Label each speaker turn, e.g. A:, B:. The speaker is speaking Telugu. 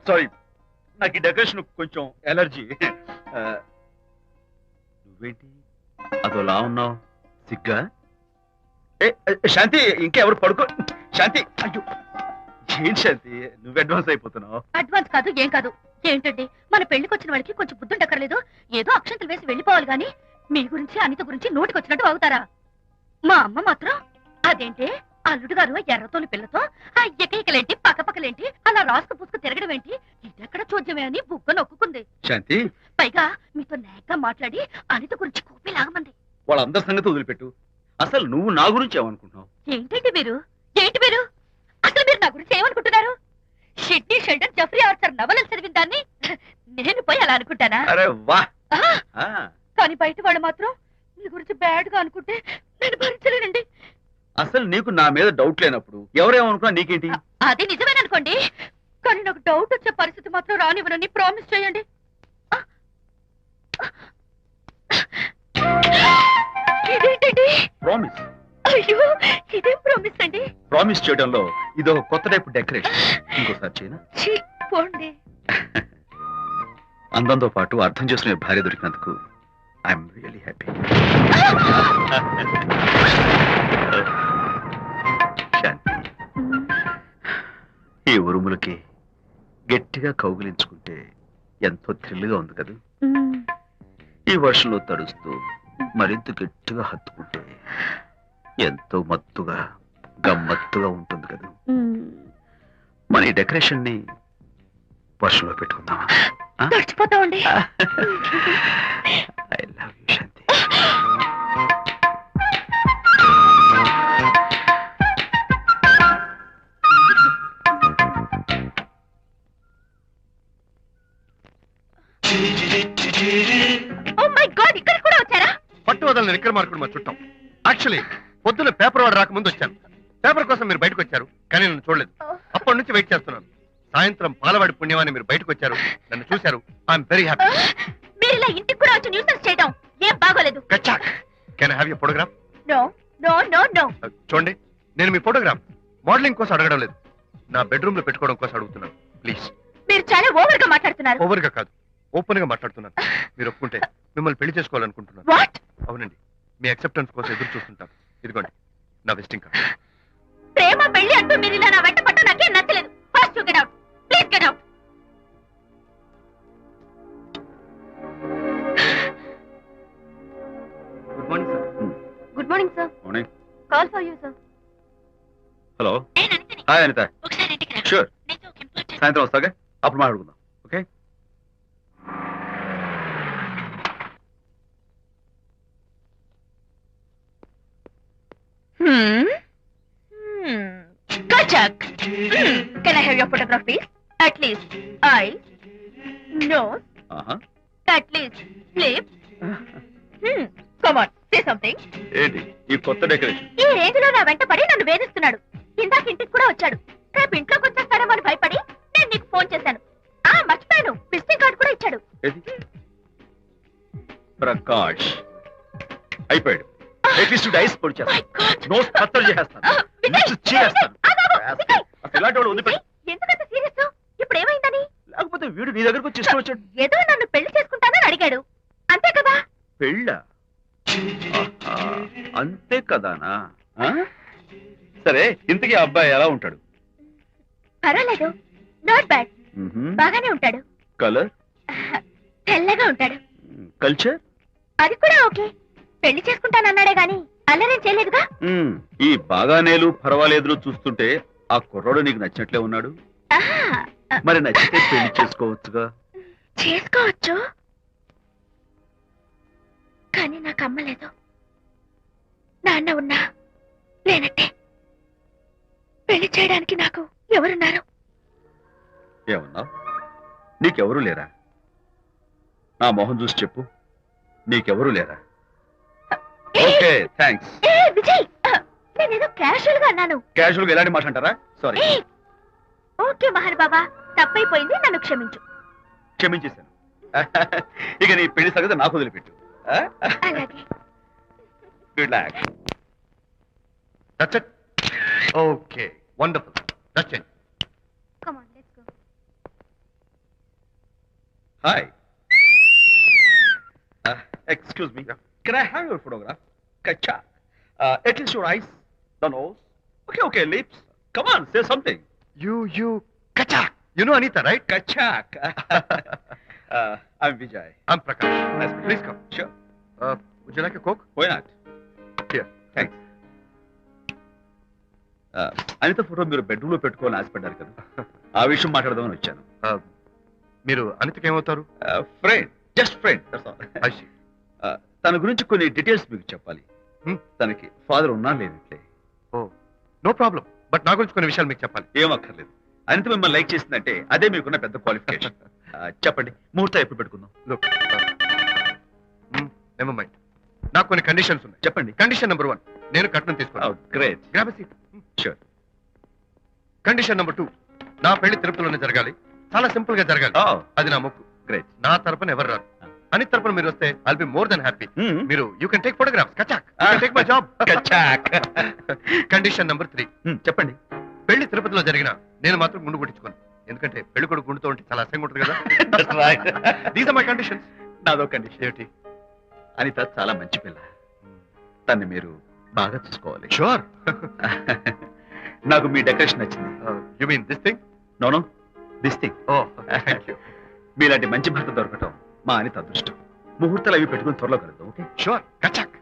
A: సారీ, నాకు ఈ డెకరేషన్ కొంచెం ఎలర్జీ. నువ్వేంటి అదోలా ఉన్నావు, సిగ్గా? శాంతి, ఇంకెవరు పడుకో. శాంతి, అయ్యో ఏంటి శాంతి, నువ్వు అడ్వాన్స్ అయిపోతున్నావు.
B: అడ్వాన్స్ కాదు, ఏం కాదు. ఏంటండి, మన పెళ్లికి వచ్చిన వాళ్ళకి కొంచెం బుద్ధుండక్కర్లేదు? ఏదో అక్షంతలు వేసి వెళ్ళిపోవాలి గాని మీ గురించి అనిత గురించి నోటికి వచ్చినట్టు అవుతారా? మా అమ్మ మాత్రం అదేంటి అల్లుడు గారు ఎర్రతోని పిల్లతో ఆ ఎకైకలేంటి పక్కపక్కలేంటి అలా రాసుకు పుసుకు తిరగడం ఏంటి, ఇదెక్కడ చూద్యమే అని బుగ్గ నొక్కుంది.
A: శాంతి,
B: పైగా మీతో నేగ్గా మాట్లాడి అనిత గురించి కోపి లాగమంది.
A: వాళ్ళందరి సంగతి వదిలిపెట్టు. అసలు నువ్వు నా గురించి ఏమనుకుంటున్నావు?
B: ఏంటండి మీరు, ఏంటి మీరు అసలు మీరు నా గురించి ఏమనుకుంటున్నారు? షెడ్డీ షెల్డన్ జెఫ్రీ ఆర్చర్ నవలలు చదివిన దాన్ని నేను పోయి అలా అనుకుంటానా?
A: అరే వా!
B: కానీ బయట వాళ్ళు మాత్రం మీ గురించి బ్యాడ్ గా అనుకుంటే నేను భరించలేనండి.
A: అసలు నీకు నా మీద డౌట్ లేనప్పుడు ఎవరేమనుకున్నా నీకేంటి?
B: అది నిజమేననుకోండి, కానీ నాకు డౌట్ వచ్చే పరిస్థితి మాత్రం రానివ్వనని ప్రామిస్ చేయండి. ఇదేంటండి
A: ప్రామిస్?
B: అయ్యో, ఇదేం ప్రామిస్ అండి?
A: ప్రామిస్ చేయడంలో ఇది ఒక కొత్త టైప్ డెకరేషన్. ఇంకోసారి చేయనా?
B: పోండి.
A: అందంతో పాటు అర్థం చేసుకునే భార్య దొరికినందుకు ఐఎమ్ రియలీ హ్యాపీ. శాంతి, ఈ ఉరుములకి గట్టిగా కౌగిలించుకుంటే ఎంతో థ్రిల్గా ఉంది కదా. ఈ వర్షంలో తడుస్తూ మరింత గట్టిగా హత్తుకుంటే ఎంతో మత్తుగా గమ్మత్తుగా ఉంటుంది కదా. మన ఈ డెకరేషన్ ని వర్షంలో పెట్టుకుందామా?
B: తడిచిపోతామండి.
A: I love you Shanti.
B: Oh my god, ఇక్కడ కూడా వచ్చారా?
C: పట్టు వదలని నిక్కర మార్కుడు మా చుట్టాం. యాక్చువల్లీ పొద్దున్న పేపర్ వాడు రాకముందు వచ్చాను. పేపర్ కోసం మీరు బయటకు వచ్చారు, కానీ నన్ను చూడలేదు. అప్పటి నుంచి వెయిట్ చేస్తున్నాను. సాయంత్రం పాలవాడి పుణ్యమాన్ని మీరు బయటకు వచ్చారు, నన్ను చూశారు. I'm very happy.
B: మీరు ఇలా ఇంటికి కూడా వచ్చి న్యూసెన్స్ చేయడం ఏం బాగోలేదు.
C: Can I have your photograph?
B: No no no no.
C: చూడండి, నేను మీ ఫోటోగ్రాఫ్ మోడలింగ్ కోసం అడగడం లేదు, నా బెడ్రూమ్ లో పెట్టుకోవడం కోసం అడుగుతున్నాను. ప్లీజ్.
B: మీరు చాలా ఓవర్ గా మాట్లాడుతున్నారు.
C: ఓవర్ గా కాదు, ఓపెన్ గా మాట్లాడుతున్నాను. మీరు ఒప్పుకుంటే మిమ్మల్ని పెళ్లి చేసుకోవాలనుకుంటున్నాను.
B: వాట్?
C: అవునండి, మీ అక్సెప్టెన్స్ కోసం ఎదురు చూస్తుంటాను. ఇదిగోండి నా విజిటింగ్ కార్డ్.
B: ప్రేమ పెళ్లి అంటూ మీరు ఇలా నా వెంట పట్టు నాకేం నచ్చలేదు. First you get out, please get out.
A: Good morning sir.
B: Good morning sir.
A: Morning.
B: Call for you sir.
A: Hello. Hi Anita.
B: ఒకసారి ఇంటికి రా.
A: షూర్.
B: నీతో ఒక ఇంపార్టెంట్.
A: సాయంత్రం వస్తాగా, అప్పుడు మాట్లాడుకుందాం. Okay?
B: Kachak. Can I have your photograph, please? At least eyes, nose, at least lips. Come on, say something.
A: ఏంటి ఈ కొత్త డెకరేషన్?
B: ఈ రేంజ్ లో నా వెంట పడి నన్ను వేధిస్తున్నాడు. ఇందాక ఇంటికి కూడా వచ్చాడు. రేపు ఇంట్లోకి వచ్చేస్తాడేమో అని భయపడి నేను నీకు ఫోన్ చేశాను. మర్చిపోయాను, విజిటింగ్ కార్డు కూడా ఇచ్చాడు.
A: ప్రకాష్ అయిపోయాడు. అట్లీస్ట్ డైస్ పొడి
B: My God.
A: నోట్ కత్తలు చేసేస్తాను. ఇలాంటి వాడు వదిలిపెట్టు.
B: ఎందుకంత సీరియస్? ఇప్పుడు ఏమైందని?
A: లేకపోతే వీడు నీ దగ్గరకు వచ్చి ఇష్టం వచ్చాడు.
B: ఏదో నన్ను పెళ్లి చేసుకుంటానని అడిగాడు, అంతే కదా?
A: పెళ్ళ? అంతే కదానా? సరే, ఇంతకీ ఆ అబ్బాయి ఎలా ఉంటాడు?
B: పర్వాలేదు, నాట్ బ్యాడ్. బాగానే ఉంటాడు.
A: కలర్?
B: తెల్లగా ఉంటాడు.
A: కల్చర్?
B: అది కూడా ఓకే. పెళ్లి చేసుకుంటానన్నాడే గాని అల్లరేం చేయలేదుగా.
A: ఈ బాగానేలు పర్వాలేదు చూస్తుంటే ఆ కుర్రాడు నీకు నచ్చినట్లే ఉన్నాడు. మరి నచ్చితే పెళ్లి చేసుకోవచ్చుగా.
B: చేసుకోవచ్చు, కానీ నాకు అమ్మ లేదు, నాన్న ఉన్నా లేనట్టే. పెళ్లి చేయడానికి నాకు ఎవరున్నారు?
A: ఏమన్నావు? నీకెవరూ లేరా? నా మొహం చూసి చెప్పు, నీకెవరూ లేరా? Okay, thanks.
B: విజయ్, నేనేదో క్యాషువల్ గా అన్నాను.
A: క్యాజువల్ గా ఎలాంటి మాట అంటారా? సారీ.
B: ఓకే మహర్ బాబా, తప్పైపోయింది, నన్ను క్షమించు.
A: క్షమించేశాను. ఇక నీ పెళ్లి సంగతి నాకు వదిలిపెట్టు.
B: అలాగే.
A: Relax.
C: That's it. Okay, wonderful. That's it.
B: Come on, let's go.
A: Hi excuse me can I have your photograph Kachcha at least your eyes the nose okay lips come on say something
C: You, Kachak. You know Anita, right?
A: Kachak I'm Vijay
C: I'm Prakash.
A: Nice.
C: Please come.
A: Sure.
C: Would you like a Coke?
A: Why not
C: Here.
A: Thanks Anita photo మీరు బెడ్రూమ్ లో పెట్టుకోవాలని ఆశపడ్డారు కదా ఆ విషయం మాట్లాడదామని వచ్చాను
C: మీరు అనితకి ఏమవుతారు?
A: Friend just friend
C: I see.
A: తన గురించి కొన్ని డీటెయిల్స్ మీకు చెప్పాలి
C: Hmm.
A: తనకి ఫాదర్ ఉన్నా లేనట్లే
C: Oh, no problem. బట్ నా గురించి కొన్ని విషయాలు మీకు చెప్పాలి.
A: ఏం అక్కర్లేదు అనిత మిమ్మల్ని లైక్ చేసిందంటే అదే మీకున్న పెద్ద క్వాలిఫికేషన్ చెప్పండి ముహూర్తం ఎప్పుడు పెట్టుకుందాం
C: Look, never mind. నాకు కొన్ని కండిషన్స్ ఉన్నాయి.
A: చెప్పండి
C: కండిషన్ నెంబర్ 1, నేను కట్నం తీసుకోవాలి.
A: Great
C: grab seat.
A: Sure
C: condition number 2, నా పెళ్లి తిరుపతిలోనే జరగాలి. చాలా సింపుల్ గా జరగాలి. అది నా మొక్కు.
A: గ్రేట్
C: నా తరపున ఎవరు రారు. అని తరపున మీరు వస్తే I'll be more than happy. మీరు you can take photographs. Kachak take my job.
A: Kachak
C: condition number 3,
A: చెప్పండి
C: పెళ్లి తిరుపతిలో జరిగిన నేను మాత్రం గుండు కొట్టించుకోను. ఎందుకంటే పెళ్లి కొడుకు గుండుతో ఉంటే చాలా అసహ్యంగా ఉంటుంది కదా. These are my conditions.
A: నాదో కండిషన్
C: ఏమిటి?
A: అనిత చాలా మంచి పిల్ల తన్ని మీరు బాగా చూసుకోవాలి
C: షూర్.
A: నాకు మీ డెకరేషన్ నచ్చింది
C: you mean this thing?
A: No no this thing
C: oh thank you.
A: మీలాంటి మంచి భర్త దొరకటం మా అనిత అదృష్టం ముహూర్తాలు అవి పెట్టుకుని త్వరలో కలుద్దాం ఓకే
C: షూర్. కచాక్.